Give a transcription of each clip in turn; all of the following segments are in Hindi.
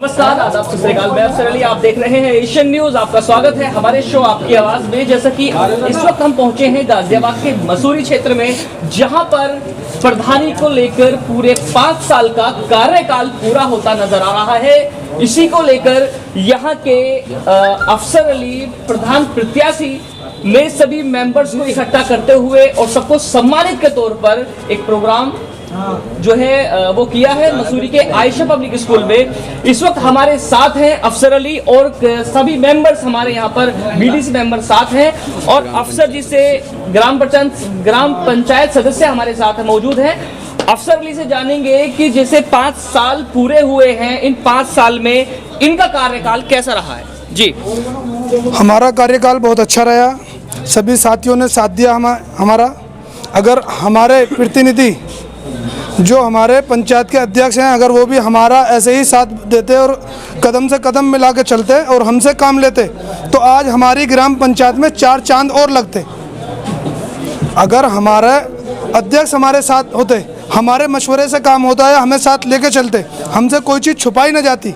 नमस्कार, आदाब, सत श्री अकाल। मैं अफसर अली, आप देख रहे हैं एशियन न्यूज। आपका स्वागत है हमारे शो आपकी आवाज में। जैसा कि इस वक्त हम पहुंचे हैं गाजियाबाद के मसूरी क्षेत्र में, जहां पर प्रधानी को लेकर पूरे 5 साल का कार्यकाल पूरा होता नजर आ रहा है। इसी को लेकर यहां के अफसर अली प्रधान प्रत्याशी ने सभी मेंबर्स को इकट्ठा करते हुए और सबको सम्मानित के तौर पर एक प्रोग्राम जो है वो किया है मसूरी के आयशा पब्लिक स्कूल में। इस वक्त हमारे साथ हैं अफसर अली और सभी मेंबर्स हमारे यहाँ पर बीडीसी मेंबर साथ हैं, और अफसर जी से ग्राम पंचायत सदस्य हमारे साथ मौजूद हैं। अफसर अली से जानेंगे कि जैसे 5 साल पूरे हुए हैं, इन 5 साल में इनका कार्यकाल कैसा रहा है। जी, हमारा कार्यकाल बहुत अच्छा रहा, सभी साथियों ने साथ दिया हमारा। अगर हमारे प्रतिनिधि जो हमारे पंचायत के अध्यक्ष हैं, अगर वो भी हमारा ऐसे ही साथ देते और कदम से कदम मिला के चलते और हमसे काम लेते, तो आज हमारी ग्राम पंचायत में 4 चांद और लगते। अगर हमारे अध्यक्ष हमारे साथ होते, हमारे मशवरे से काम होता है, हमें साथ लेके चलते, हमसे कोई चीज़ छुपाई न जाती।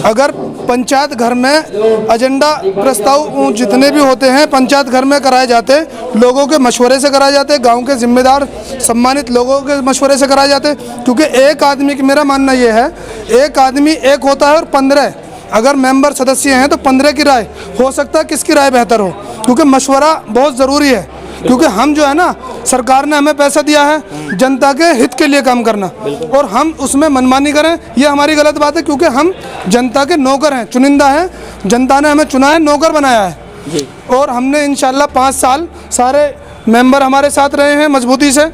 अगर पंचायत घर में एजेंडा प्रस्ताव जितने भी होते हैं पंचायत घर में कराए जाते, लोगों के मशवरे से कराए जाते, गांव के जिम्मेदार सम्मानित लोगों के मशवरे से कराए जाते। क्योंकि एक आदमी की, मेरा मानना ये है, एक आदमी एक होता है और 15 अगर मेंबर सदस्य हैं तो 15 की राय हो सकता है किसकी राय बेहतर हो, क्योंकि मशवरा बहुत ज़रूरी है। क्योंकि हम जो है ना, सरकार ने हमें पैसा दिया है जनता के हित के लिए काम करना, और हम उसमें मनमानी करें ये हमारी गलत बात है। क्योंकि हम जनता के नौकर हैं, चुनिंदा हैं, जनता ने हमें चुना है, नौकर बनाया है। और हमने इंशाल्लाह 5 साल सारे मेंबर हमारे साथ रहे हैं मजबूती से,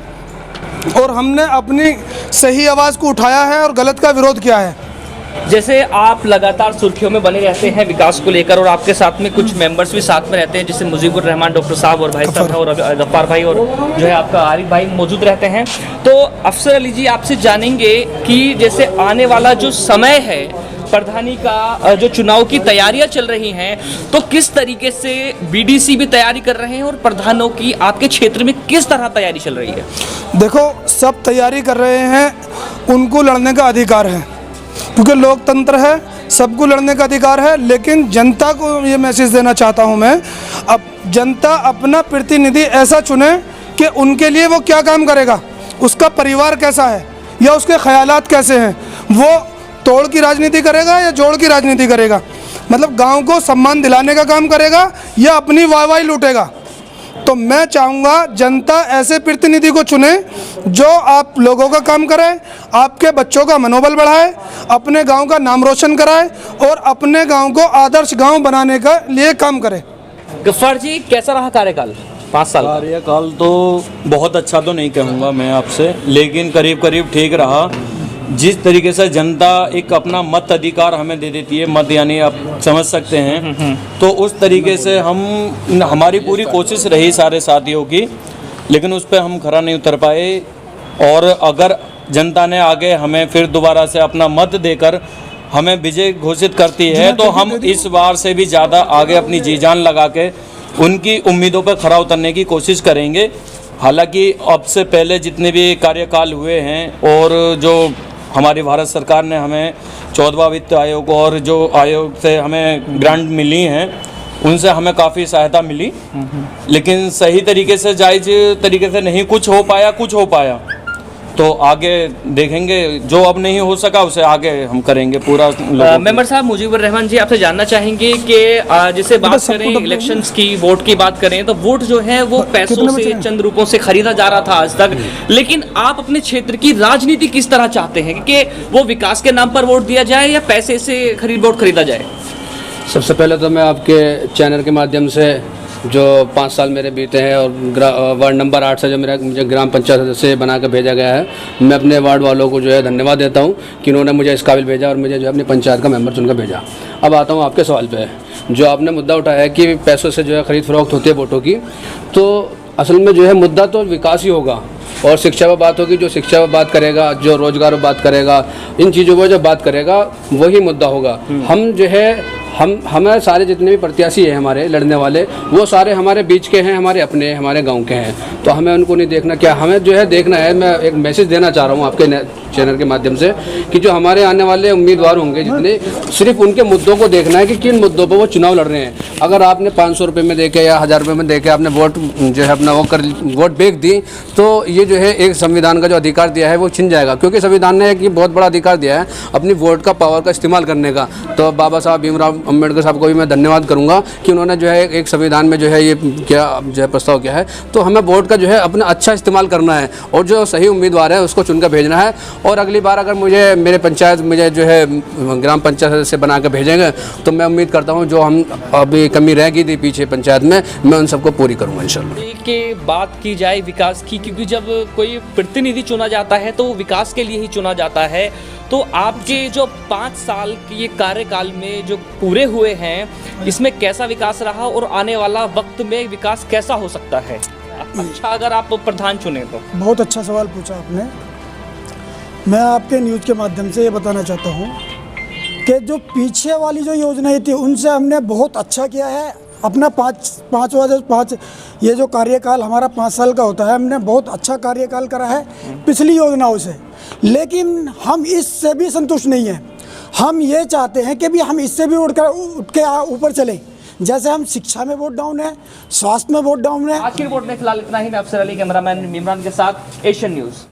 और हमने अपनी सही आवाज़ को उठाया है और गलत का विरोध किया है। जैसे आप लगातार सुर्खियों में बने रहते हैं विकास को लेकर, और आपके साथ में कुछ मेंबर्स भी साथ में रहते हैं, जैसे मुजीबुर रहमान डॉक्टर साहब और भाई साहब और गफ्फार भाई और जो है आपका आरिफ भाई मौजूद रहते हैं। तो अफसर अली जी, आपसे जानेंगे कि जैसे आने वाला जो समय है, प्रधानी का जो चुनाव की तैयारियां चल रही हैं, तो किस तरीके से बीडीसी भी तैयारी कर रहे हैं और प्रधानों की आपके क्षेत्र में किस तरह तैयारी चल रही है? देखो, सब तैयारी कर रहे हैं, उनको लड़ने का अधिकार है, क्योंकि लोकतंत्र है, सबको लड़ने का अधिकार है। लेकिन जनता को ये मैसेज देना चाहता हूँ मैं, अब जनता अपना प्रतिनिधि ऐसा चुने कि उनके लिए वो क्या काम करेगा, उसका परिवार कैसा है या उसके ख्यालात कैसे हैं, वो तोड़ की राजनीति करेगा या जोड़ की राजनीति करेगा, मतलब गांव को सम्मान दिलाने का काम करेगा या अपनी वाहवाही लूटेगा। तो मैं चाहूँगा जनता ऐसे प्रतिनिधि को चुने जो आप लोगों का काम करे, आपके बच्चों का मनोबल बढ़ाए, अपने गांव का नाम रोशन कराए और अपने गांव को आदर्श गांव बनाने के लिए काम करे। गफ्फार जी, कैसा रहा कार्यकाल 5 साल? कार्यकाल तो बहुत अच्छा तो नहीं कहूँगा मैं आपसे, लेकिन करीब करीब ठीक रहा। जिस तरीके से जनता एक अपना मत अधिकार हमें दे देती है, मत यानी आप समझ सकते हैं, तो उस तरीके से हमारी पूरी कोशिश रही सारे साथियों की, लेकिन उस पर हम खरा नहीं उतर पाए। और अगर जनता ने आगे हमें फिर दोबारा से अपना मत देकर हमें विजय घोषित करती है, तो हम इस बार से भी ज़्यादा आगे अपनी जी जान लगा के उनकी उम्मीदों पर खरा उतरने की कोशिश करेंगे। हालांकि अब से पहले जितने भी कार्यकाल हुए हैं और जो हमारी भारत सरकार ने हमें 14वां वित्त आयोग और जो आयोग से हमें ग्रांट मिली हैं, उनसे हमें काफ़ी सहायता मिली, लेकिन सही तरीके से, जायज़ तरीके से नहीं कुछ हो पाया। तो आगे देखेंगे, जो अब नहीं हो सका उसे आगे हम करेंगे पूरा। मेंबर साहब मुजीबुर रहमान जी, आपसे जानना चाहेंगे कि जैसे बात करें इलेक्शंस की, वोट की बात करें, तो वोट जो है वो पैसों से, चंद रुपयों से खरीदा जा रहा था आज तक, लेकिन आप अपने क्षेत्र की राजनीति किस तरह चाहते हैं कि वो विकास के नाम पर वोट दिया जाए या पैसे से वोट खरीदा जाए? सबसे पहले तो मैं आपके चैनल के माध्यम से जो 5 साल मेरे बीते हैं और वार्ड नंबर 8 से जो मुझे ग्राम पंचायत सदस्य बना कर भेजा गया है, मैं अपने वार्ड वालों को जो है धन्यवाद देता हूं कि उन्होंने मुझे इस काबिल भेजा और मुझे जो है अपनी पंचायत का मेंबर चुनकर भेजा। अब आता हूं आपके सवाल पे, जो आपने मुद्दा उठाया है कि पैसों से जो है खरीद फरोख्त होती है वोटों की, तो असल में जो है मुद्दा तो विकास ही होगा और शिक्षा पर बात होगी। जो शिक्षा पर बात करेगा, जो रोजगार पर बात करेगा, इन चीज़ों पर जो बात करेगा वही मुद्दा होगा। हम जो है हमें सारे जितने भी प्रत्याशी हैं हमारे लड़ने वाले, वो सारे हमारे बीच के हैं, हमारे अपने, हमारे गांव के हैं। तो हमें उनको नहीं देखना, क्या हमें जो है देखना है। मैं एक मैसेज देना चाह रहा हूँ आपके चैनल के माध्यम से कि जो हमारे आने वाले उम्मीदवार होंगे जितने, सिर्फ उनके मुद्दों को देखना है कि किन मुद्दों पर वो चुनाव लड़ रहे हैं। अगर आपने 500 रुपये में देके या 1000 रुपये में देके आपने वोट जो है अपना वोट बेच दी, तो ये जो है एक संविधान का जो अधिकार दिया है वो छिन जाएगा। क्योंकि संविधान ने एक बहुत बड़ा अधिकार दिया है अपनी वोट का पावर का इस्तेमाल करने का। तो बाबा साहब भीमराव अम्बेडकर साहब को भी मैं धन्यवाद करूंगा कि उन्होंने जो है एक संविधान में जो है ये क्या जो है प्रस्ताव किया है। तो हमें वोट का जो है अपना अच्छा इस्तेमाल करना है और जो सही उम्मीदवार है उसको चुनकर भेजना है। और अगली बार अगर मुझे मेरे पंचायत मुझे जो है ग्राम पंचायत सदस्य बना कर भेजेंगे तो मैं उम्मीद करता हूँ जो हम अभी कमी रह गई थी पीछे पंचायत में, मैं उन सबको पूरी करूँगा इंशाल्लाह। के बात की जाए विकास की, क्योंकि जब कोई प्रतिनिधि चुना जाता है तो विकास के लिए ही चुना जाता है। तो आपके जो 5 साल के ये कार्यकाल में जो पूरे हुए हैं, इसमें कैसा विकास रहा और आने वाला वक्त में विकास कैसा हो सकता है? अच्छा, अगर आप प्रधान चुने तो। बहुत अच्छा सवाल पूछा आपने। मैं आपके न्यूज़ के माध्यम से ये बताना चाहता हूँ कि जो पीछे वाली जो योजनाएं थी उनसे हमने बहुत अच्छा किया है। अपना पाँच ये जो कार्यकाल हमारा 5 साल का होता है, हमने बहुत अच्छा कार्यकाल करा है पिछली योजनाओं से। लेकिन हम इससे भी संतुष्ट नहीं हैं। हम ये चाहते हैं कि भी हम इससे भी उठ के ऊपर चलें। जैसे हम शिक्षा में बहुत डाउन है, स्वास्थ्य में बहुत डाउन है। आज की रिपोर्ट में फिलहाल इतना ही। मैं अफसर अली, कैमरामैन इमरान के साथ, एशियन न्यूज़।